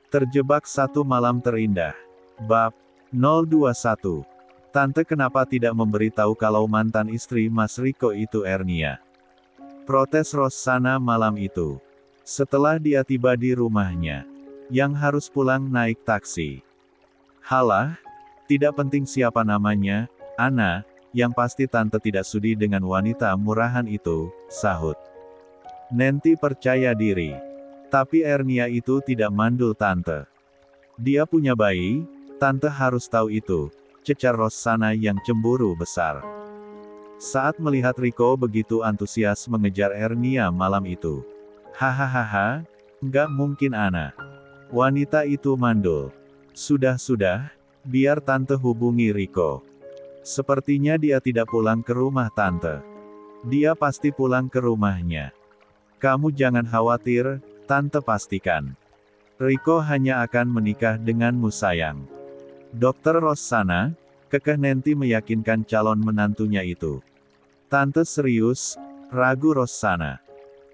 Terjebak satu malam terindah. Bab 021. Tante kenapa tidak memberitahu kalau mantan istri Mas Riko itu Ernia? Protes Rossana malam itu. Setelah dia tiba di rumahnya. Yang harus pulang naik taksi. Halah, tidak penting siapa namanya, Ana, yang pasti tante tidak sudi dengan wanita murahan itu, sahut Nanti percaya diri. Tapi Ernia itu tidak mandul tante. Dia punya bayi, tante harus tahu itu, cecar Rossana yang cemburu besar. Saat melihat Riko begitu antusias mengejar Ernia malam itu. Hahaha, nggak mungkin Ana. Wanita itu mandul. Sudah, biar tante hubungi Riko. Sepertinya dia tidak pulang ke rumah tante. Dia pasti pulang ke rumahnya. Kamu jangan khawatir, tante pastikan. Riko hanya akan menikah denganmu sayang. Dokter Rossana, kekeh Nanti meyakinkan calon menantunya itu. Tante serius, ragu Rossana.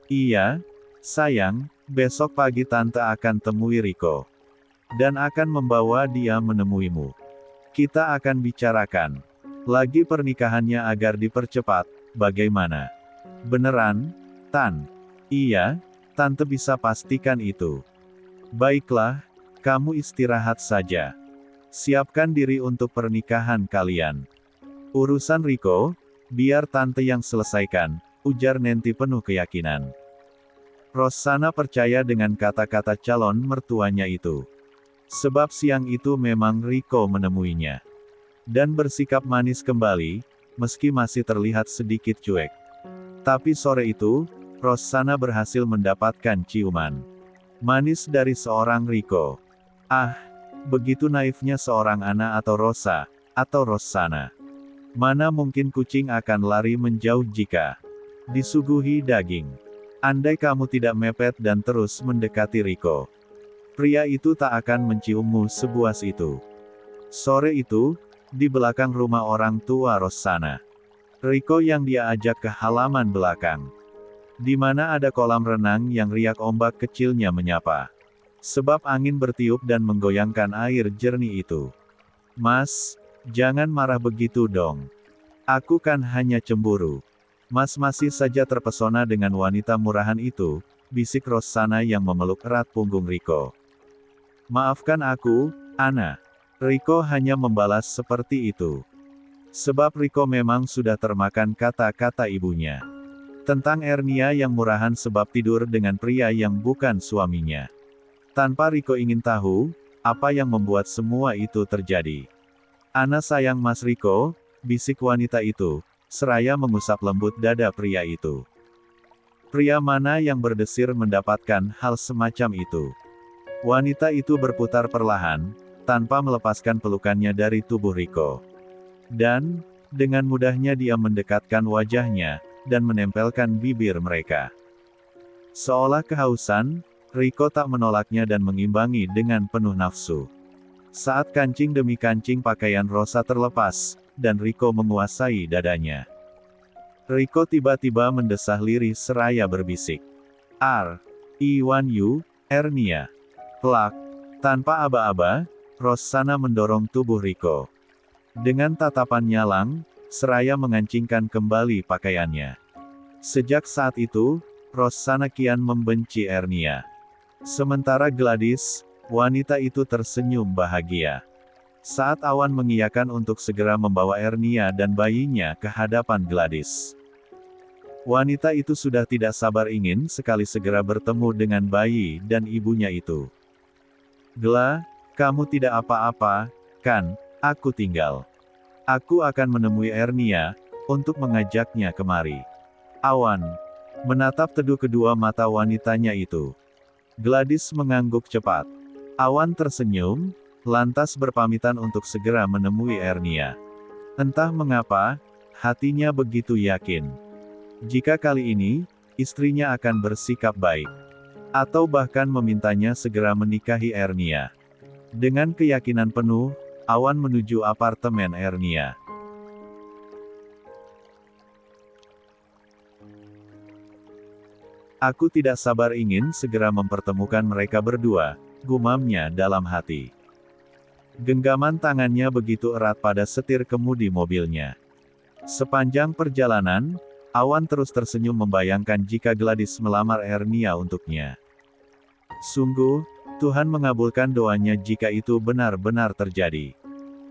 Iya, sayang, besok pagi tante akan temui Riko. Dan akan membawa dia menemuimu. Kita akan bicarakan lagi pernikahannya agar dipercepat, bagaimana? Beneran, Tan? Iya, tante bisa pastikan itu. Baiklah, kamu istirahat saja. Siapkan diri untuk pernikahan kalian. Urusan Riko, biar tante yang selesaikan, ujar Nanti penuh keyakinan. Rossana percaya dengan kata-kata calon mertuanya itu. Sebab siang itu memang Riko menemuinya. Dan bersikap manis kembali, meski masih terlihat sedikit cuek. Tapi sore itu, Rossana berhasil mendapatkan ciuman manis dari seorang Riko. Ah, begitu naifnya seorang Ana atau Rosa, atau Rossana. Mana mungkin kucing akan lari menjauh jika disuguhi daging. Andai kamu tidak mepet dan terus mendekati Riko, pria itu tak akan menciummu sebuas itu. Sore itu, di belakang rumah orang tua Rossana. Riko yang dia ajak ke halaman belakang. Di mana ada kolam renang yang riak ombak kecilnya menyapa. Sebab angin bertiup dan menggoyangkan air jernih itu. Mas, jangan marah begitu dong. Aku kan hanya cemburu. Mas masih saja terpesona dengan wanita murahan itu, bisik Rossana yang memeluk erat punggung Riko. Maafkan aku, Ana. Riko hanya membalas seperti itu. Sebab Riko memang sudah termakan kata-kata ibunya. Tentang Ernia yang murahan sebab tidur dengan pria yang bukan suaminya. Tanpa Riko ingin tahu, apa yang membuat semua itu terjadi. Ana sayang Mas Riko, bisik wanita itu, seraya mengusap lembut dada pria itu. Pria mana yang berdesir mendapatkan hal semacam itu? Wanita itu berputar perlahan, tanpa melepaskan pelukannya dari tubuh Riko. Dan, dengan mudahnya dia mendekatkan wajahnya, dan menempelkan bibir mereka. Seolah kehausan, Riko tak menolaknya dan mengimbangi dengan penuh nafsu. Saat kancing demi kancing pakaian Rosa terlepas, dan Riko menguasai dadanya. Riko tiba-tiba mendesah lirih seraya berbisik. I want you, Ernia. Plak. Tanpa aba-aba, Rossana mendorong tubuh Riko. Dengan tatapan nyalang, seraya mengancingkan kembali pakaiannya. Sejak saat itu, Rossana kian membenci Ernia. Sementara Gladys, wanita itu tersenyum bahagia. Saat Awan mengiyakan untuk segera membawa Ernia dan bayinya ke hadapan Gladys. Wanita itu sudah tidak sabar ingin sekali segera bertemu dengan bayi dan ibunya itu. Gla, kamu tidak apa-apa, kan? Aku tinggal. Aku akan menemui Ernia, untuk mengajaknya kemari. Awan menatap teduh kedua mata wanitanya itu. Gladys mengangguk cepat. Awan tersenyum, lantas berpamitan untuk segera menemui Ernia. Entah mengapa, hatinya begitu yakin. Jika kali ini, istrinya akan bersikap baik. Atau bahkan memintanya segera menikahi Ernia. Dengan keyakinan penuh, Awan menuju apartemen Ernia. Aku tidak sabar ingin segera mempertemukan mereka berdua, gumamnya dalam hati. Genggaman tangannya begitu erat pada setir kemudi mobilnya. Sepanjang perjalanan, Awan terus tersenyum membayangkan jika Gladys melamar Ernia untuknya. Sungguh, Tuhan mengabulkan doanya jika itu benar-benar terjadi.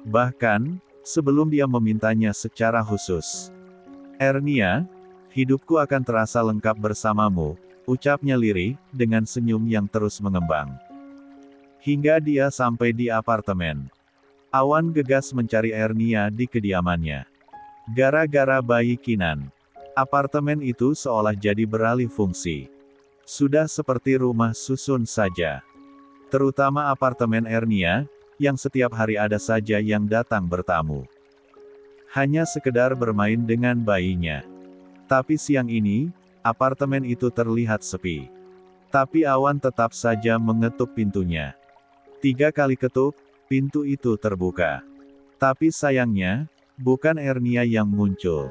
Bahkan, sebelum dia memintanya secara khusus. Ernia, hidupku akan terasa lengkap bersamamu, ucapnya lirih, dengan senyum yang terus mengembang. Hingga dia sampai di apartemen. Awan gegas mencari Ernia di kediamannya. Gara-gara bayi Kinan. Apartemen itu seolah jadi beralih fungsi. Sudah seperti rumah susun saja. Terutama apartemen Ernia, yang setiap hari ada saja yang datang bertamu. Hanya sekedar bermain dengan bayinya. Tapi siang ini, apartemen itu terlihat sepi. Tapi Awan tetap saja mengetuk pintunya. 3 kali ketuk, pintu itu terbuka. Tapi sayangnya, bukan Ernia yang muncul.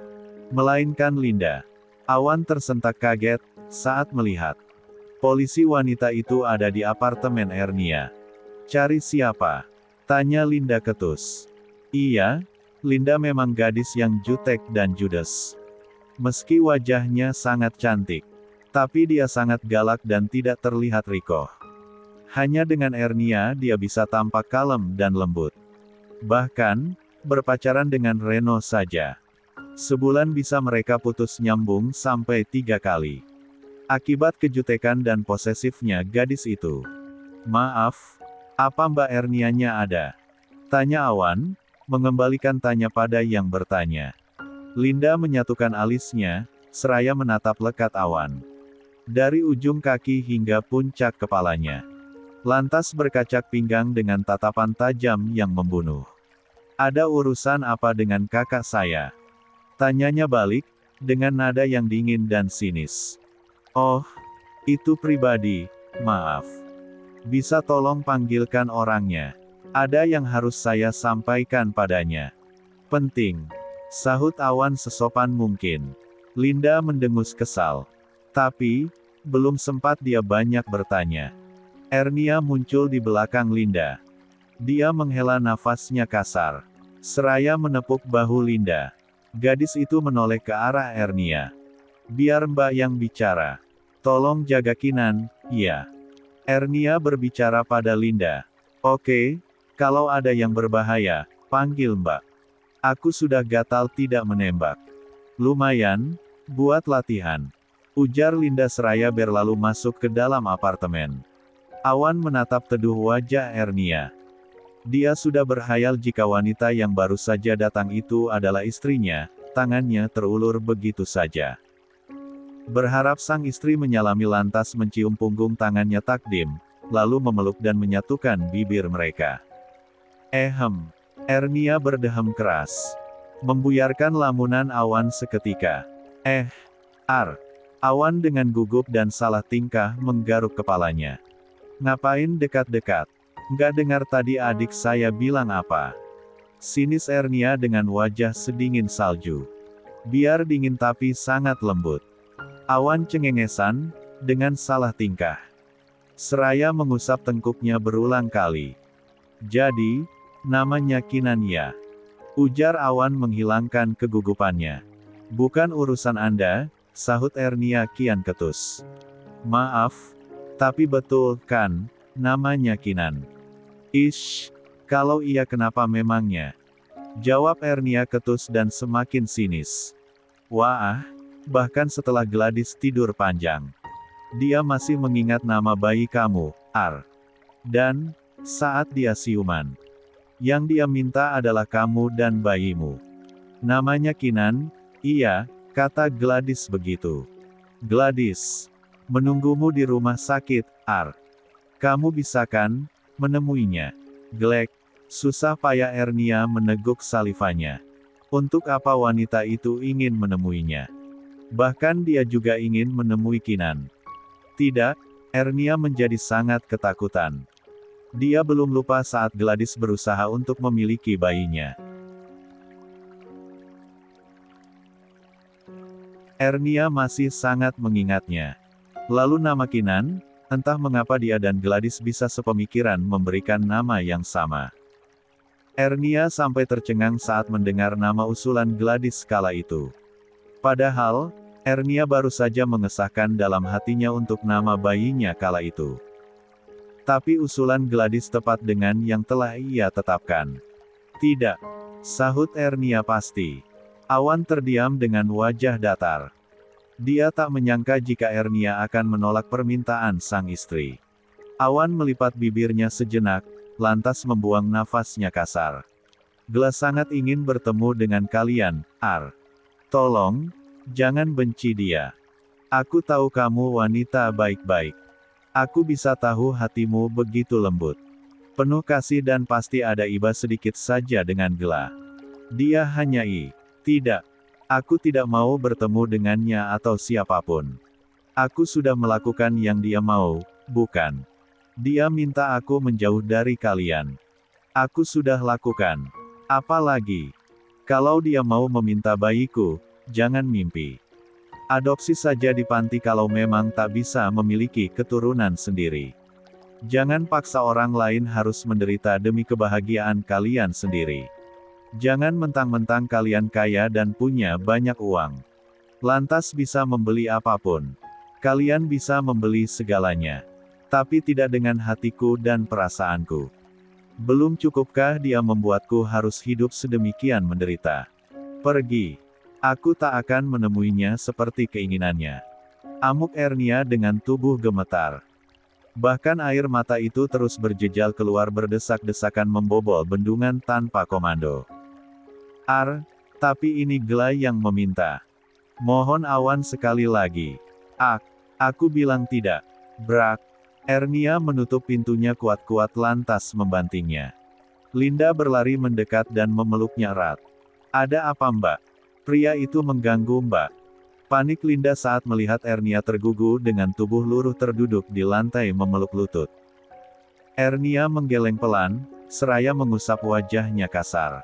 Melainkan Linda. Awan tersentak kaget saat melihat polisi wanita itu ada di apartemen Ernia. Cari siapa? Tanya Linda ketus. Iya, Linda memang gadis yang jutek dan judes. Meski wajahnya sangat cantik, tapi dia sangat galak dan tidak terlihat rikoh. Hanya dengan Ernia dia bisa tampak kalem dan lembut. Bahkan, berpacaran dengan Reno saja. Sebulan bisa mereka putus nyambung sampai 3 kali. Akibat kejutekan dan posesifnya gadis itu. Maaf, apa Mbak Ernianya ada? Tanya Awan, mengembalikan tanya pada yang bertanya. Linda menyatukan alisnya, seraya menatap lekat Awan. Dari ujung kaki hingga puncak kepalanya. Lantas berkacak pinggang dengan tatapan tajam yang membunuh. Ada urusan apa dengan kakak saya? Tanyanya balik, dengan nada yang dingin dan sinis. Oh, itu pribadi, maaf. Bisa tolong panggilkan orangnya. Ada yang harus saya sampaikan padanya. Penting. Sahut Awan sesopan mungkin. Linda mendengus kesal. Tapi, belum sempat dia banyak bertanya. Ernia muncul di belakang Linda. Dia menghela nafasnya kasar. Seraya menepuk bahu Linda. Gadis itu menoleh ke arah Ernia. Biar Mbak yang bicara. Tolong jaga Kinan, ya. Ernia berbicara pada Linda. Oke, kalau ada yang berbahaya, panggil Mbak. Aku sudah gatal tidak menembak. Lumayan, buat latihan. Ujar Linda seraya berlalu masuk ke dalam apartemen. Awan menatap teduh wajah Ernia. Dia sudah berhayal jika wanita yang baru saja datang itu adalah istrinya, tangannya terulur begitu saja. Berharap sang istri menyalami lantas mencium punggung tangannya takdim, lalu memeluk dan menyatukan bibir mereka. Ernia berdehem keras. Membuyarkan lamunan Awan seketika. Awan dengan gugup dan salah tingkah menggaruk kepalanya. Ngapain dekat-dekat? Nggak dengar tadi adik saya bilang apa? Sinis Ernia dengan wajah sedingin salju. Biar dingin tapi sangat lembut. Awan cengengesan, dengan salah tingkah. Seraya mengusap tengkuknya berulang kali. Jadi, namanya Kinan ya? Ujar Awan menghilangkan kegugupannya. Bukan urusan Anda, sahut Ernia kian ketus. Maaf, tapi betul, kan, namanya Kinan. Ish, kalau iya kenapa memangnya? Jawab Ernia ketus dan semakin sinis. Wah, bahkan setelah Gladys tidur panjang. Dia masih mengingat nama bayi kamu, Dan, saat dia siuman. Yang dia minta adalah kamu dan bayimu. Namanya Kinan, iya, kata Gladys begitu. Gladys, menunggumu di rumah sakit, Kamu bisa kan, menemuinya? Glek, susah payah Ernia meneguk salivanya. Untuk apa wanita itu ingin menemuinya? Bahkan dia juga ingin menemui Kinan. Tidak, Ernia menjadi sangat ketakutan. Dia belum lupa saat Gladys berusaha untuk memiliki bayinya. Ernia masih sangat mengingatnya. Lalu nama Kinan, Entah mengapa dia dan Gladys bisa sepemikiran memberikan nama yang sama. Ernia sampai tercengang saat mendengar nama usulan Gladys kala itu. Padahal, Ernia baru saja mengesahkan dalam hatinya untuk nama bayinya kala itu. Tapi usulan Gladys tepat dengan yang telah ia tetapkan. Tidak, sahut Ernia pasti. Awan terdiam dengan wajah datar. Dia tak menyangka jika Ernia akan menolak permintaan sang istri. Awan melipat bibirnya sejenak, lantas membuang nafasnya kasar. Gla sangat ingin bertemu dengan kalian, Ar. Tolong, jangan benci dia. Aku tahu kamu wanita baik-baik. Aku bisa tahu hatimu begitu lembut. Penuh kasih dan pasti ada iba sedikit saja dengan Gla. Dia hanya tidak. Aku tidak mau bertemu dengannya atau siapapun. Aku sudah melakukan yang dia mau, bukan? Dia minta aku menjauh dari kalian. Aku sudah lakukan. Apalagi, kalau dia mau meminta bayiku, jangan mimpi. Adopsi saja di panti kalau memang tak bisa memiliki keturunan sendiri. Jangan paksa orang lain harus menderita demi kebahagiaan kalian sendiri. Jangan mentang-mentang kalian kaya dan punya banyak uang, lantas bisa membeli apapun. Kalian bisa membeli segalanya, tapi tidak dengan hatiku dan perasaanku. Belum cukupkah dia membuatku harus hidup sedemikian menderita? Pergi. Aku tak akan menemuinya seperti keinginannya. Amuk Ernia dengan tubuh gemetar. Bahkan air mata itu terus berjejal keluar berdesak-desakan membobol bendungan tanpa komando. Ar, tapi ini Gla yang meminta. Mohon Awan sekali lagi. Aku bilang tidak. Brak. Ernia menutup pintunya kuat-kuat lantas membantingnya. Linda berlari mendekat dan memeluknya erat. Ada apa Mbak? Pria itu mengganggu Mbak. Panik Linda saat melihat Ernia tergugu dengan tubuh luruh terduduk di lantai memeluk lutut. Ernia menggeleng pelan, seraya mengusap wajahnya kasar.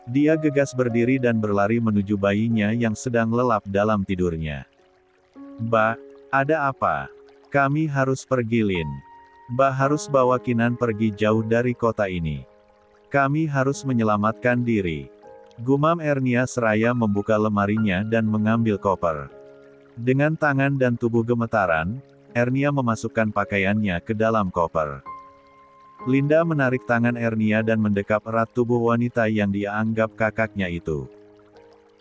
Dia gegas berdiri dan berlari menuju bayinya yang sedang lelap dalam tidurnya. Mbak, ada apa? Kami harus pergi Lin. Mbak harus bawa Kinan pergi jauh dari kota ini. Kami harus menyelamatkan diri. Gumam Ernia seraya membuka lemarinya dan mengambil koper. Dengan tangan dan tubuh gemetaran, Ernia memasukkan pakaiannya ke dalam koper. Linda menarik tangan Ernia dan mendekap erat tubuh wanita yang dia anggap kakaknya itu.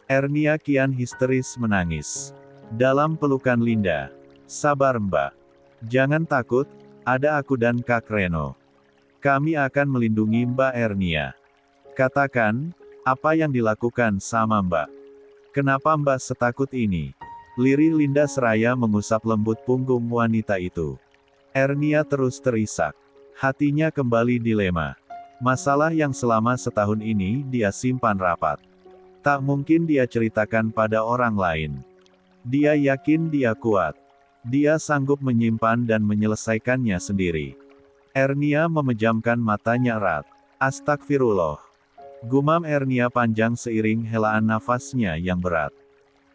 Ernia kian histeris menangis. Dalam pelukan Linda. Sabar Mbak. Jangan takut, ada aku dan Kak Reno. Kami akan melindungi Mbak Ernia. Katakan, apa yang dilakukan sama Mbak? Kenapa Mbak setakut ini? Lirih Linda seraya mengusap lembut punggung wanita itu. Ernia terus terisak. Hatinya kembali dilema. Masalah yang selama setahun ini dia simpan rapat. Tak mungkin dia ceritakan pada orang lain. Dia yakin dia kuat. Dia sanggup menyimpan dan menyelesaikannya sendiri. Ernia memejamkan matanya erat. Astagfirullah. Gumam Ernia panjang seiring helaan nafasnya yang berat.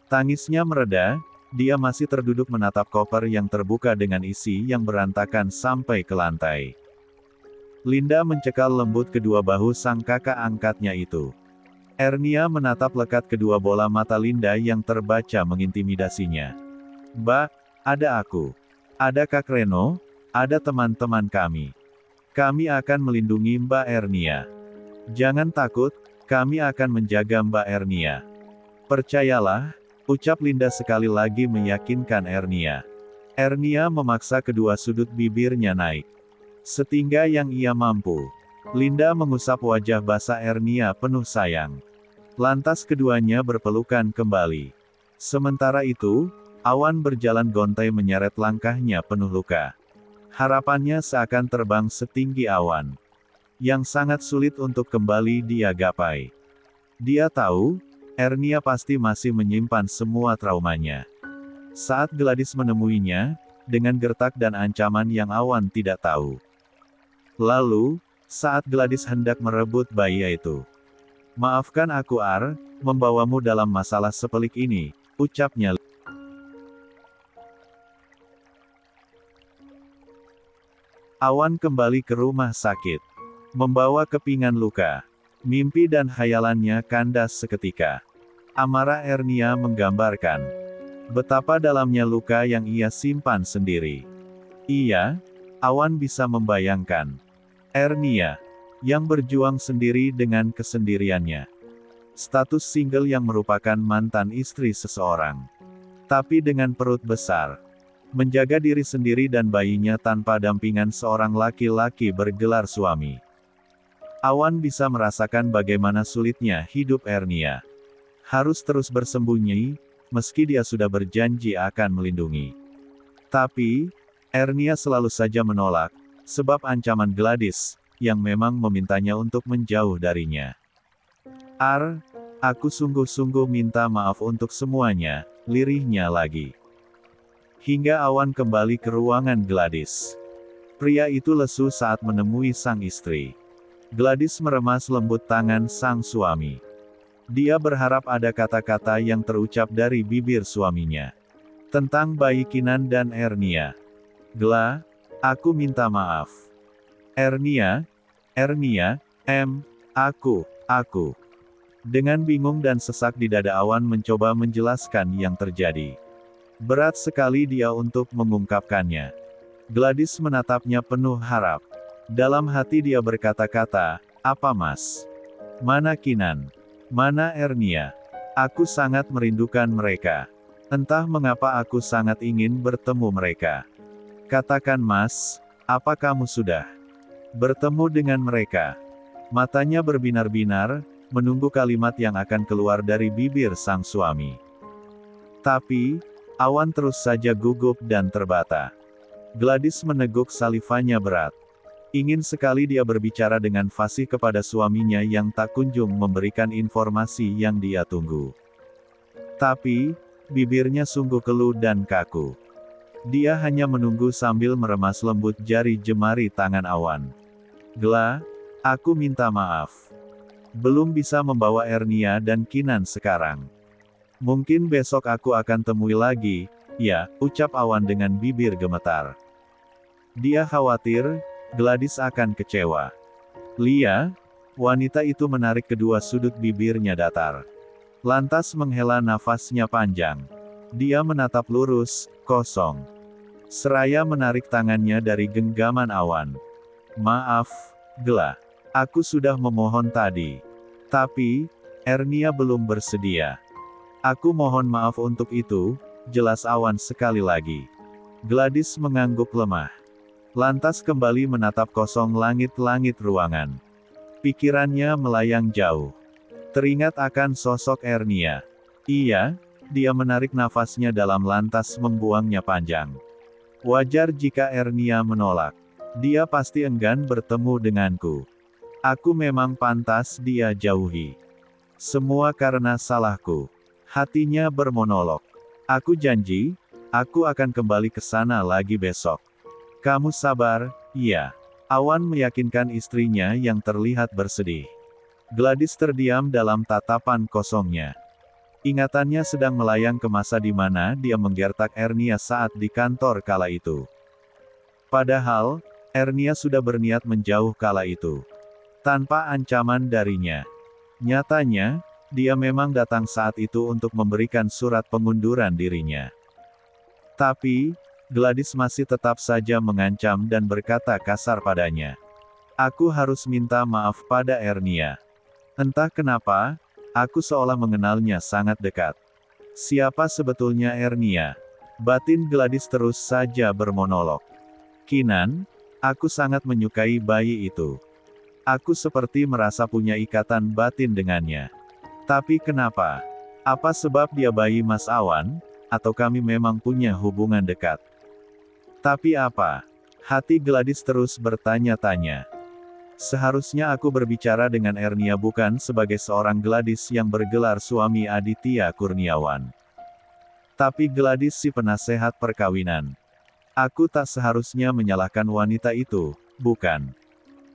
Tangisnya mereda, dia masih terduduk menatap koper yang terbuka dengan isi yang berantakan sampai ke lantai. Linda mencekal lembut kedua bahu sang kakak angkatnya itu. Ernia menatap lekat kedua bola mata Linda yang terbaca mengintimidasinya. Mbak, ada aku. Ada Kak Reno, ada teman-teman kami. Kami akan melindungi Mbak Ernia. Jangan takut, kami akan menjaga Mbak Ernia. Percayalah, ucap Linda sekali lagi meyakinkan Ernia. Ernia memaksa kedua sudut bibirnya naik. Setingga yang ia mampu. Linda mengusap wajah basah Ernia penuh sayang. Lantas keduanya berpelukan kembali. Sementara itu, Awan berjalan gontai menyeret langkahnya penuh luka. Harapannya seakan terbang setinggi awan. Yang sangat sulit untuk kembali dia gapai. Dia tahu, Ernia pasti masih menyimpan semua traumanya. Saat Gladys menemuinya, dengan gertak dan ancaman yang Awan tidak tahu. Lalu, saat Gladys hendak merebut bayi itu. Maafkan aku Ar, membawamu dalam masalah sepelik ini, ucapnya. Awan kembali ke rumah sakit. Membawa kepingan luka. Mimpi dan khayalannya kandas seketika. Amarah Ernia menggambarkan betapa dalamnya luka yang ia simpan sendiri. Iya, Awan bisa membayangkan Ernia yang berjuang sendiri dengan kesendiriannya. Status single yang merupakan mantan istri seseorang. Tapi dengan perut besar. Menjaga diri sendiri dan bayinya tanpa dampingan seorang laki-laki bergelar suami. Awan bisa merasakan bagaimana sulitnya hidup Ernia. Harus terus bersembunyi, meski dia sudah berjanji akan melindungi. Tapi, Ernia selalu saja menolak, sebab ancaman Gladys, yang memang memintanya untuk menjauh darinya. Aku sungguh-sungguh minta maaf untuk semuanya, lirihnya lagi. Hingga Awan kembali ke ruangan Gladys. Pria itu lesu saat menemui sang istri. Gladys meremas lembut tangan sang suami. Dia berharap ada kata-kata yang terucap dari bibir suaminya. Tentang bayi Kinan dan Ernia. Gla, aku minta maaf. Ernia, aku. Dengan bingung dan sesak di dada Awan mencoba menjelaskan yang terjadi. Berat sekali dia untuk mengungkapkannya. Gladys menatapnya penuh harap. Dalam hati dia berkata-kata, apa mas? Mana Kinan? Mana Ernia? Aku sangat merindukan mereka. Entah mengapa aku sangat ingin bertemu mereka. Katakan mas, apa kamu sudah bertemu dengan mereka? Matanya berbinar-binar, menunggu kalimat yang akan keluar dari bibir sang suami. Tapi, Awan terus saja gugup dan terbata. Gladys meneguk salivanya berat. Ingin sekali dia berbicara dengan fasih kepada suaminya yang tak kunjung memberikan informasi yang dia tunggu. Tapi, bibirnya sungguh keluh dan kaku. Dia hanya menunggu sambil meremas lembut jari jemari tangan Awan. Gla, aku minta maaf. Belum bisa membawa Ernia dan Kinan sekarang. Mungkin besok aku akan temui lagi, ya, ucap Awan dengan bibir gemetar. Dia khawatir, Gladys akan kecewa. Lia, wanita itu menarik kedua sudut bibirnya datar. Lantas menghela nafasnya panjang. Dia menatap lurus, kosong. Seraya menarik tangannya dari genggaman Awan. Maaf, Gla. Aku sudah memohon tadi. Tapi, Ernia belum bersedia. Aku mohon maaf untuk itu, jelas Awan sekali lagi. Gladys mengangguk lemah. Lantas kembali menatap kosong langit-langit ruangan. Pikirannya melayang jauh. Teringat akan sosok Ernia. Iya, dia menarik nafasnya dalam lantas membuangnya panjang. Wajar jika Ernia menolak. Dia pasti enggan bertemu denganku. Aku memang pantas dia jauhi. Semua karena salahku. Hatinya bermonolog. Aku janji, aku akan kembali ke sana lagi besok. Kamu sabar, ya. Awan meyakinkan istrinya yang terlihat bersedih. Gladys terdiam dalam tatapan kosongnya. Ingatannya sedang melayang ke masa di mana dia menggertak Ernia saat di kantor kala itu. Padahal, Ernia sudah berniat menjauh kala itu. Tanpa ancaman darinya. Nyatanya, dia memang datang saat itu untuk memberikan surat pengunduran dirinya. Tapi, Gladys masih tetap saja mengancam dan berkata kasar padanya. Aku harus minta maaf pada Ernia. Entah kenapa, aku seolah mengenalnya sangat dekat. Siapa sebetulnya Ernia? Batin Gladys terus saja bermonolog. Kinan, aku sangat menyukai bayi itu. Aku seperti merasa punya ikatan batin dengannya. Tapi kenapa? Apa sebab dia bayi Mas Awan? Atau kami memang punya hubungan dekat? Tapi apa? Hati Gladys terus bertanya-tanya. Seharusnya aku berbicara dengan Ernia bukan sebagai seorang Gladys yang bergelar suami Aditya Kurniawan. Tapi Gladys si penasehat perkawinan. Aku tak seharusnya menyalahkan wanita itu, bukan?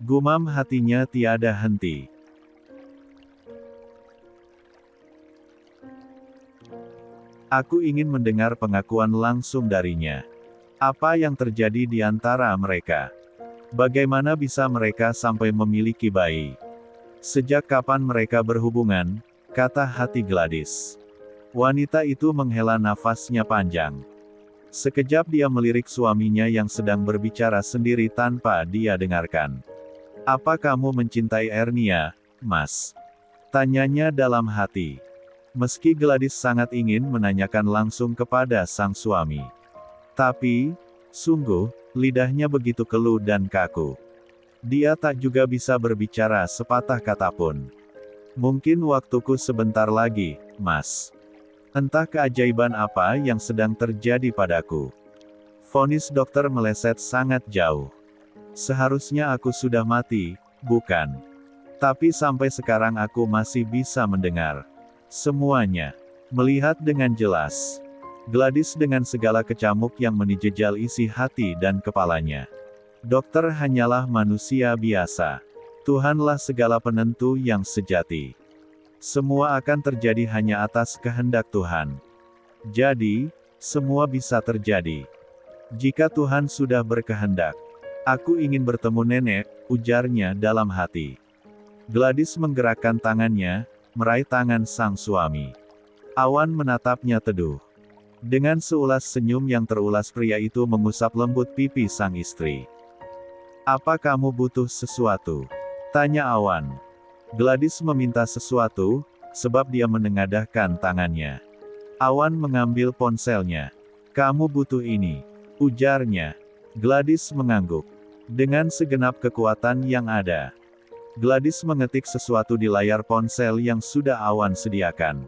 Gumam hatinya tiada henti. Aku ingin mendengar pengakuan langsung darinya. Apa yang terjadi di antara mereka? Bagaimana bisa mereka sampai memiliki bayi? Sejak kapan mereka berhubungan? Kata hati Gladys. Wanita itu menghela nafasnya panjang. Sekejap dia melirik suaminya yang sedang berbicara sendiri tanpa dia dengarkan. Apa kamu mencintai Ernia, Mas? Tanyanya dalam hati. Meski Gladys sangat ingin menanyakan langsung kepada sang suami. Tapi, sungguh, lidahnya begitu keluh dan kaku. Dia tak juga bisa berbicara sepatah kata pun. Mungkin waktuku sebentar lagi, Mas. Entah keajaiban apa yang sedang terjadi padaku. Vonis dokter meleset sangat jauh. Seharusnya aku sudah mati, bukan? Tapi sampai sekarang aku masih bisa mendengar semuanya. Melihat dengan jelas. Gladys dengan segala kecamuk yang menjejal isi hati dan kepalanya. Dokter hanyalah manusia biasa. Tuhanlah segala penentu yang sejati. Semua akan terjadi hanya atas kehendak Tuhan. Jadi, semua bisa terjadi. Jika Tuhan sudah berkehendak. Aku ingin bertemu nenek, ujarnya dalam hati. Gladys menggerakkan tangannya, meraih tangan sang suami. Awan menatapnya teduh. Dengan seulas senyum yang terulas pria itu mengusap lembut pipi sang istri. Apa kamu butuh sesuatu? Tanya Awan. Gladys meminta sesuatu, sebab dia menengadahkan tangannya. Awan mengambil ponselnya. Kamu butuh ini, ujarnya. Gladys mengangguk. Dengan segenap kekuatan yang ada. Gladys mengetik sesuatu di layar ponsel yang sudah Awan sediakan.